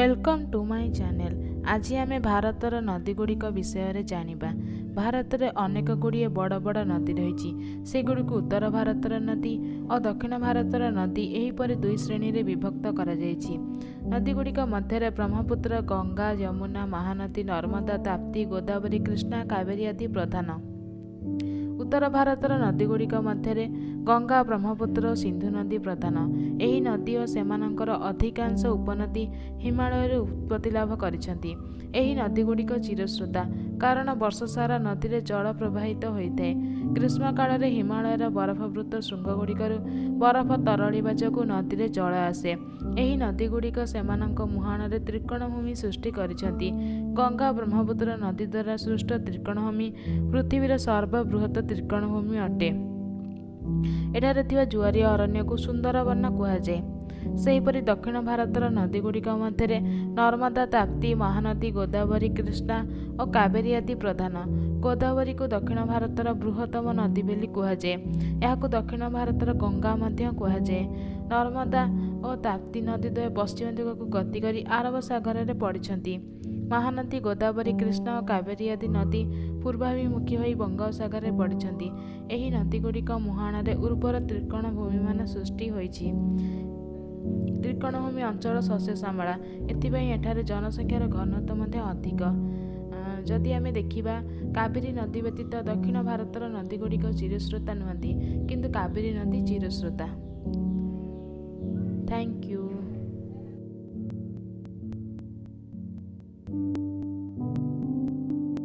Welcome to my channel. आज आमे भारतर नदी गुड़िक विषय जानिबा। भारत में अनेक गुड़िए बड़ बड़ नदी रही। सेगुड़ी उत्तर भारतर नदी और दक्षिण भारतर नदी एहीपरि दुई श्रेणी रे विभक्त करा जायछि। नदी गुड़िक मध्य ब्रह्मपुत्र, गंगा, यमुना, महानदी, नर्मदा, ताप्ती, गोदावरी, कृष्णा, कावेरी आदि प्रधान। उत्तर भारतर नदी गुड़िक मध्य गंगा, ब्रह्मपुत्र और सिंधु नदी प्रधान। एही नदी और सेमानंकर अधिकांश उपनदी हिमालय उत्पत्ति लाभ करिसेंती। एही नदी गुड़िक चिरस्रोता, कारण वर्ष सारा नदी रे जल प्रवाहित होता है। ग्रीष्म काल में हिमालयर बरफावृत श्रृंग गुड़िकर बरफ तरलिबा जोगु नदी रे जल आसे। एही नदी गुड़िक सेमानंक मुहाण रे त्रिकोणभूमि सृष्टि करिसेंती। गंगा ब्रह्मपुत्र नदी द्वारा सृष्ट त्रिकोणभूमि पृथ्वीर सर्वबृहत त्रिकोणभूमि अटे। एठारे थिबा जुआरिया अरण्य को सुंदरवन कुहाଯାଏ। सेहीपरि दक्षिण भारतर नदी गुड़िक मध्य नर्मदा, ताप्ती, महानदी, गोदावरी, कृष्णा और कावेरी आदि प्रधान। गोदावरी को दक्षिण भारतर बृहत्तम नदी बोली कुहाଯାଏ। एहाकु दक्षिण भारतर गंगा मध्य कुहाଯାଏ। नर्मदा और ताप्ती नदी द्वय पश्चिम दिग को गति करी आरब सागर में पड़िछंती। महानदी, गोदावरी, कृष्णा और कावेरी आदि नदी पूर्वाभिमुखी होई बंगोपसागर में पड़िछंती। एही नदी गुड़िक मुहाण रे उर्वर त्रिकोणभूमि मान सृष्टि होईछि। त्रिकोणभूमि अंचल शस्य श्यामला, एथिपाई एठारे जनसंख्यार घनत्व मध्य अधिक। जदि आमे देखिबा, कावेरी नदी व्यतीत दक्षिण भारतर नदी गुड़िक चिरस्रोता नुहंती, किंतु कावेरी नदी चिरस्रोता। Thank you.